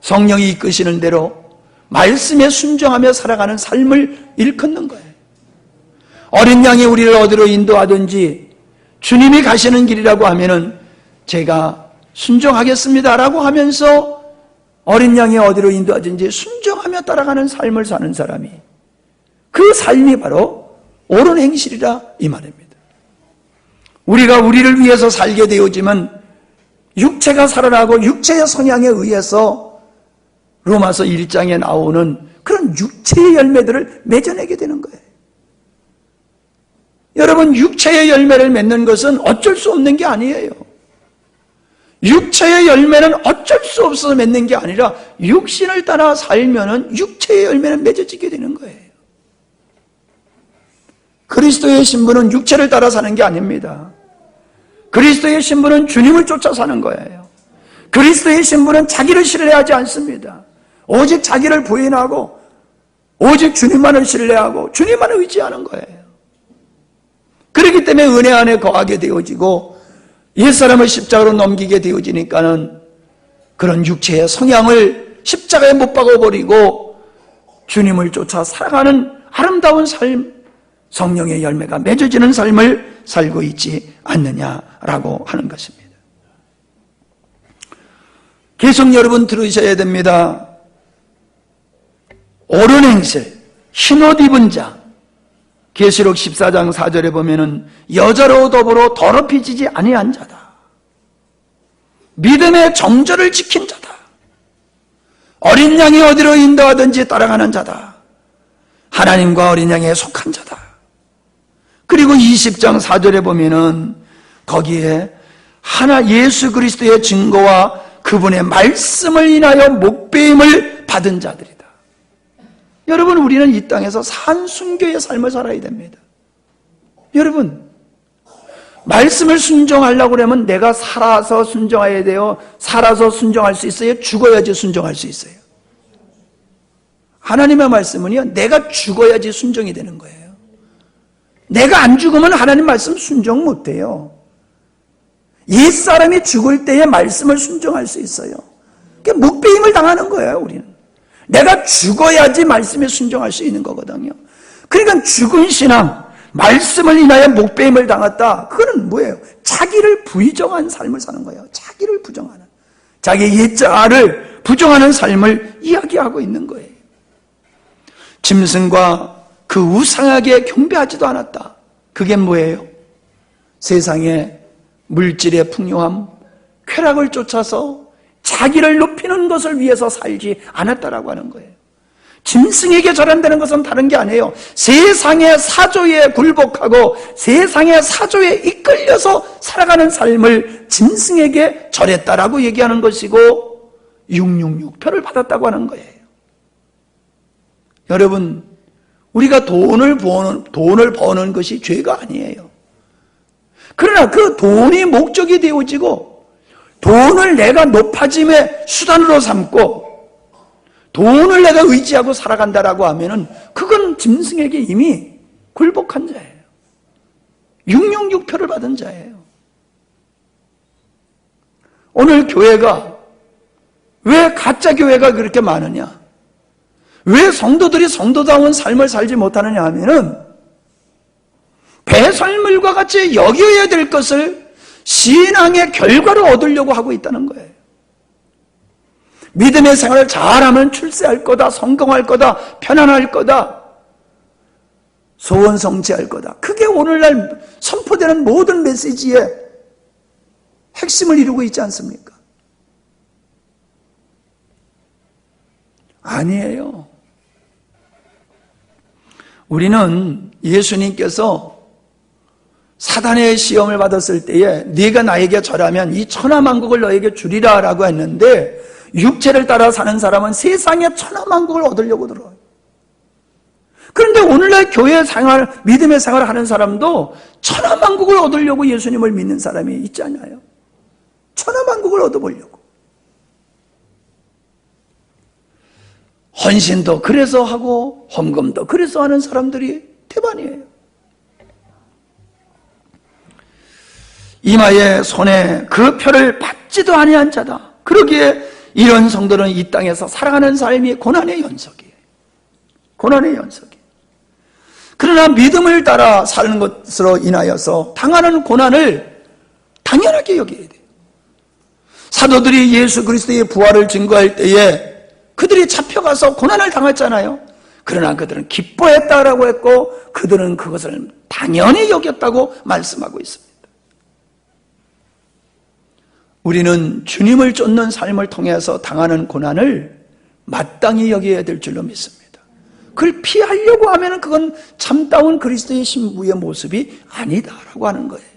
성령이 이끄시는 대로 말씀에 순종하며 살아가는 삶을 일컫는 거예요. 어린 양이 우리를 어디로 인도하든지 주님이 가시는 길이라고 하면은 제가 순종하겠습니다라고 하면서 어린 양이 어디로 인도하든지 순종하며 따라가는 삶을 사는 사람이, 그 삶이 바로 옳은 행실이라 이 말입니다. 우리가 우리를 위해서 살게 되어지면 육체가 살아나고 육체의 성향에 의해서 로마서 1장에 나오는 그런 육체의 열매들을 맺어내게 되는 거예요. 여러분, 육체의 열매를 맺는 것은 어쩔 수 없는 게 아니에요. 육체의 열매는 어쩔 수 없어서 맺는 게 아니라 육신을 따라 살면은 육체의 열매는 맺어지게 되는 거예요. 그리스도의 신부는 육체를 따라 사는 게 아닙니다. 그리스도의 신부는 주님을 쫓아 사는 거예요. 그리스도의 신부는 자기를 신뢰하지 않습니다. 오직 자기를 부인하고 오직 주님만을 신뢰하고 주님만을 의지하는 거예요. 그렇기 때문에 은혜 안에 거하게 되어지고 옛사람을 십자가로 넘기게 되어지니까는 그런 육체의 성향을 십자가에 못 박아버리고 주님을 쫓아 살아가는 아름다운 삶, 성령의 열매가 맺어지는 삶을 살고 있지 않느냐라고 하는 것입니다. 계속 여러분 들으셔야 됩니다. 옳은 행실, 흰옷 입은 자, 계시록 14장 4절에 보면은 여자로 더불어 더럽히지지 아니한 자다. 믿음의 정절을 지킨 자다. 어린 양이 어디로 인도하든지 따라가는 자다. 하나님과 어린 양에 속한 자다. 그리고 20장 4절에 보면은 거기에 예수 그리스도의 증거와 그분의 말씀을 인하여 목배임을 받은 자들이다. 여러분, 우리는 이 땅에서 산순교의 삶을 살아야 됩니다. 여러분, 말씀을 순종하려고 그러면 내가 살아서 순종해야 돼요? 살아서 순종할 수 있어요? 죽어야지 순종할 수 있어요? 하나님의 말씀은요, 내가 죽어야지 순종이 되는 거예요. 내가 안 죽으면 하나님 말씀 순종 못 해요. 옛사람이 죽을 때에 말씀을 순종할 수 있어요. 그게 묵배임을 당하는 거예요, 우리는. 내가 죽어야지 말씀에 순종할 수 있는 거거든요. 그러니까 죽은 신앙, 말씀을 인하여 묵배임을 당했다. 그거는 뭐예요? 자기를 부정한 삶을 사는 거예요. 자기를 부정하는. 자기 옛자아를 부정하는 삶을 이야기하고 있는 거예요. 짐승과 그 우상에게 경배하지도 않았다. 그게 뭐예요? 세상의 물질의 풍요함, 쾌락을 쫓아서 자기를 높이는 것을 위해서 살지 않았다라고 하는 거예요. 짐승에게 절한다는 것은 다른 게 아니에요. 세상의 사조에 굴복하고 세상의 사조에 이끌려서 살아가는 삶을 짐승에게 절했다라고 얘기하는 것이고 666표를 받았다고 하는 거예요. 여러분, 우리가 돈을 버는 것이 죄가 아니에요. 그러나 그 돈이 목적이 되어지고 돈을 내가 높아짐의 수단으로 삼고 돈을 내가 의지하고 살아간다라고 하면은 그건 짐승에게 이미 굴복한 자예요. 666표를 받은 자예요. 오늘 교회가 왜 가짜 교회가 그렇게 많으냐? 왜 성도들이 성도다운 삶을 살지 못하느냐 하면은 배설물과 같이 여겨야 될 것을 신앙의 결과로 얻으려고 하고 있다는 거예요. 믿음의 생활을 잘하면 출세할 거다, 성공할 거다, 편안할 거다, 소원 성취할 거다. 그게 오늘날 선포되는 모든 메시지의 핵심을 이루고 있지 않습니까? 아니에요. 우리는 예수님께서 사단의 시험을 받았을 때에 네가 나에게 절하면 이 천하만국을 너에게 주리라 라고 했는데 육체를 따라 사는 사람은 세상의 천하만국을 얻으려고 들어요. 그런데 오늘날 교회 생활, 믿음의 생활을 하는 사람도 천하만국을 얻으려고 예수님을 믿는 사람이 있지 않아요? 천하만국을 얻어보려고. 헌신도 그래서 하고 헌금도 그래서 하는 사람들이 대반이에요. 이마에 손에 그 표를 받지도 아니한 자다. 그러기에 이런 성도는 이 땅에서 살아가는 삶이 고난의 연속이에요. 고난의 연속이에요. 그러나 믿음을 따라 사는 것으로 인하여서 당하는 고난을 당연하게 여겨야 돼요. 사도들이 예수 그리스도의 부활을 증거할 때에 그들이 잡혀가서 고난을 당했잖아요. 그러나 그들은 기뻐했다라고 했고 그들은 그것을 당연히 여겼다고 말씀하고 있습니다. 우리는 주님을 쫓는 삶을 통해서 당하는 고난을 마땅히 여겨야 될 줄로 믿습니다. 그걸 피하려고 하면 그건 참다운 그리스도의 신부의 모습이 아니다라고 하는 거예요.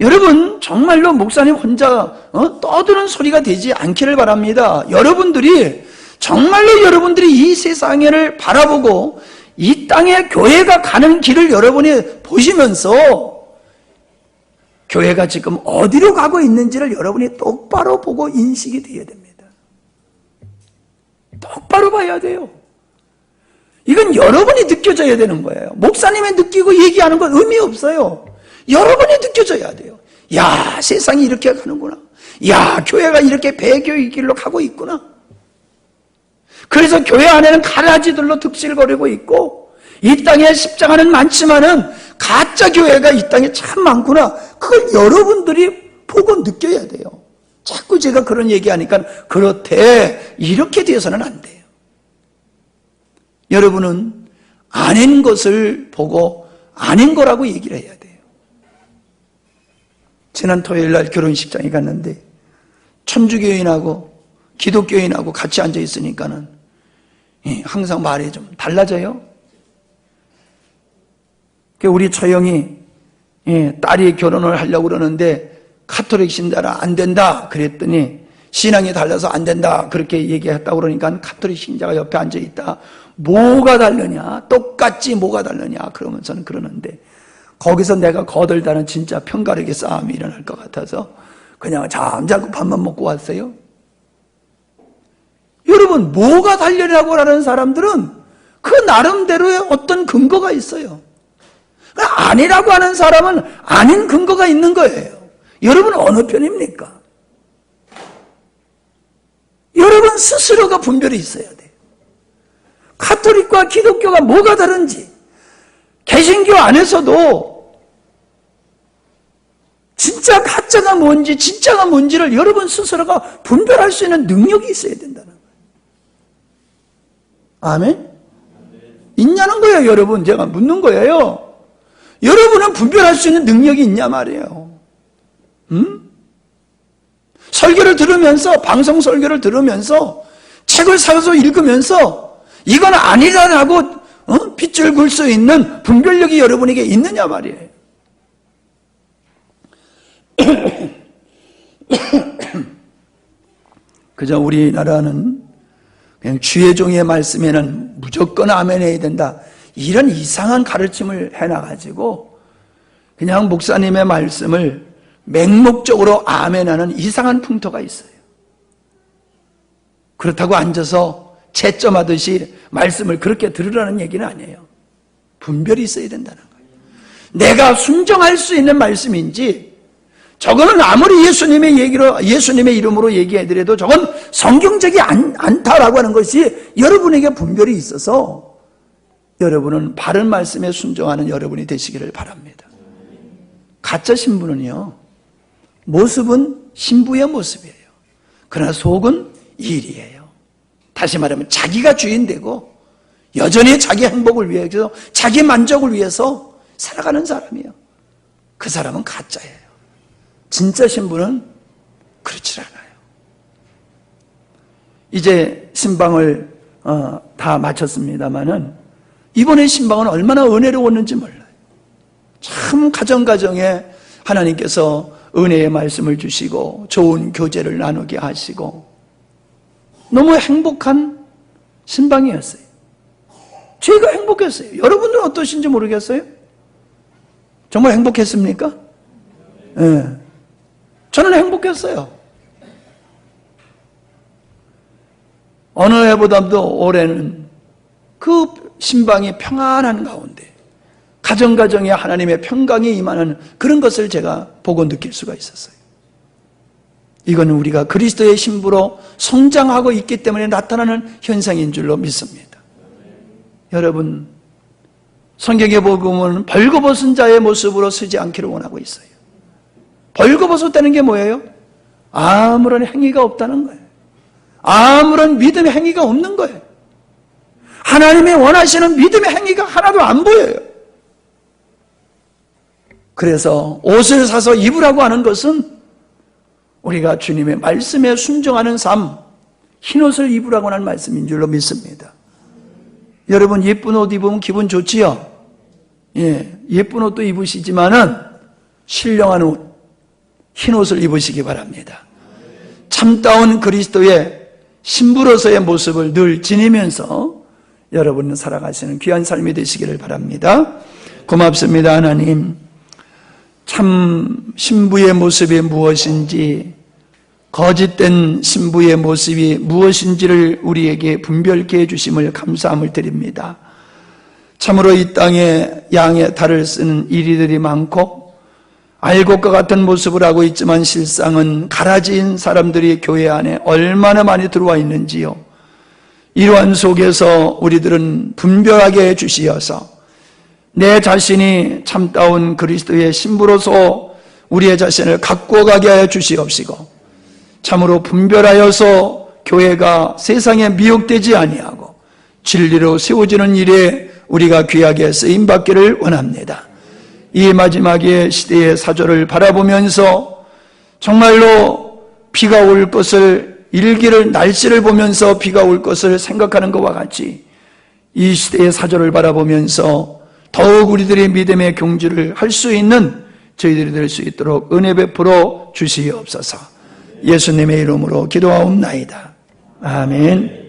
여러분, 정말로 목사님 혼자 떠드는 소리가 되지 않기를 바랍니다. 여러분들이 정말로 여러분들이 이 세상을 바라보고 이 땅에 교회가 가는 길을 여러분이 보시면서 교회가 지금 어디로 가고 있는지를 여러분이 똑바로 보고 인식이 되어야 됩니다. 똑바로 봐야 돼요. 이건 여러분이 느껴져야 되는 거예요. 목사님이 느끼고 얘기하는 건 의미 없어요. 여러분이 느껴져야 돼요. 야, 세상이 이렇게 가는구나. 야, 교회가 이렇게 배교의 길로 가고 있구나. 그래서 교회 안에는 가라지들로 득실거리고 있고 이 땅에 십자가는 많지만은 가짜 교회가 이 땅에 참 많구나. 그걸 여러분들이 보고 느껴야 돼요. 자꾸 제가 그런 얘기하니까 그렇대. 이렇게 돼서는 안 돼요. 여러분은 아닌 것을 보고 아닌 거라고 얘기를 해야 돼요. 지난 토요일 날 결혼식장에 갔는데 천주교인하고 기독교인하고 같이 앉아 있으니까는 항상 말이 좀 달라져요. 우리 처형이 딸이 결혼을 하려고 그러는데 카톨릭 신자라 안 된다 그랬더니 신앙이 달라서 안 된다 그렇게 얘기했다고 그러니까 카톨릭 신자가 옆에 앉아 있다. 뭐가 다르냐? 똑같지 뭐가 다르냐? 그러면서는 그러는데 거기서 내가 거들다는 진짜 편가르기 싸움이 일어날 것 같아서 그냥 잠자고 밥만 먹고 왔어요. 여러분, 뭐가 단련이라고 하는 사람들은 그 나름대로의 어떤 근거가 있어요. 아니라고 하는 사람은 아닌 근거가 있는 거예요. 여러분 어느 편입니까? 여러분 스스로가 분별이 있어야 돼요. 카톨릭과 기독교가 뭐가 다른지, 개신교 안에서도 진짜 가짜가 뭔지 진짜가 뭔지를 여러분 스스로가 분별할 수 있는 능력이 있어야 된다는 거예요. 아멘? 있냐는 거예요. 여러분, 제가 묻는 거예요. 여러분은 분별할 수 있는 능력이 있냐 말이에요. 설교를 들으면서, 방송 설교를 들으면서, 책을 사서 읽으면서 이건 아니라고 핏줄 굴 수 있는 분별력이 여러분에게 있느냐 말이에요. 그저 우리나라는 그냥 주의 종의 말씀에는 무조건 아멘 해야 된다, 이런 이상한 가르침을 해놔가지고 그냥 목사님의 말씀을 맹목적으로 아멘하는 이상한 풍토가 있어요. 그렇다고 앉아서 채점하듯이 말씀을 그렇게 들으라는 얘기는 아니에요. 분별이 있어야 된다는 거예요. 내가 순종할 수 있는 말씀인지, 저거는 아무리 예수님의 이름으로 얘기해드려도 저건 성경적이 않다라고 하는 것이 여러분에게 분별이 있어서 여러분은 바른 말씀에 순종하는 여러분이 되시기를 바랍니다. 가짜 신부는요, 모습은 신부의 모습이에요. 그러나 속은 일이에요. 다시 말하면 자기가 주인 되고 여전히 자기 행복을 위해서, 자기 만족을 위해서 살아가는 사람이에요. 그 사람은 가짜예요. 진짜 신부는 그렇지 않아요. 이제 신방을 다 마쳤습니다마는 이번에 신방은 얼마나 은혜로웠는지 몰라요. 참 가정가정에 하나님께서 은혜의 말씀을 주시고 좋은 교제를 나누게 하시고 너무 행복한 신방이었어요. 제가 행복했어요. 여러분들은 어떠신지 모르겠어요? 정말 행복했습니까? 네. 저는 행복했어요. 어느 해보다도 올해는 그 신방이 평안한 가운데 가정가정에 하나님의 평강이 임하는 그런 것을 제가 보고 느낄 수가 있었어요. 이거는 우리가 그리스도의 신부로 성장하고 있기 때문에 나타나는 현상인 줄로 믿습니다. 여러분, 성경에 보면 벌거벗은 자의 모습으로 서지 않기를 원하고 있어요. 벌거벗었다는 게 뭐예요? 아무런 행위가 없다는 거예요. 아무런 믿음의 행위가 없는 거예요. 하나님이 원하시는 믿음의 행위가 하나도 안 보여요. 그래서 옷을 사서 입으라고 하는 것은 우리가 주님의 말씀에 순종하는 삶, 흰옷을 입으라고 하는 말씀인 줄로 믿습니다. 여러분, 예쁜 옷 입으면 기분 좋지요? 예, 예쁜 옷도 입으시지만은 신령한 옷, 흰옷을 입으시기 바랍니다. 참다운 그리스도의 신부로서의 모습을 늘 지니면서 여러분은 살아가시는 귀한 삶이 되시기를 바랍니다. 고맙습니다. 하나님, 참 신부의 모습이 무엇인지, 거짓된 신부의 모습이 무엇인지를 우리에게 분별케 해주심을 감사함을 드립니다. 참으로 이 땅에 양의 탈을 쓰는 이리들이 많고 알곡과 같은 모습을 하고 있지만 실상은 가라지인 사람들이 교회 안에 얼마나 많이 들어와 있는지요. 이러한 속에서 우리들은 분별하게 해주시어서 내 자신이 참다운 그리스도의 신부로서 우리의 자신을 갖고 가게 하여 주시옵시고, 참으로 분별하여서 교회가 세상에 미혹되지 아니하고 진리로 세워지는 일에 우리가 귀하게 쓰임받기를 원합니다. 이 마지막의 시대의 사조를 바라보면서 정말로 비가 올 것을, 일기를, 날씨를 보면서 비가 올 것을 생각하는 것과 같이 이 시대의 사조를 바라보면서 더욱 우리들의 믿음의 경주를 할 수 있는 저희들이 될 수 있도록 은혜 베풀어 주시옵소서. 예수님의 이름으로 기도하옵나이다. 아멘.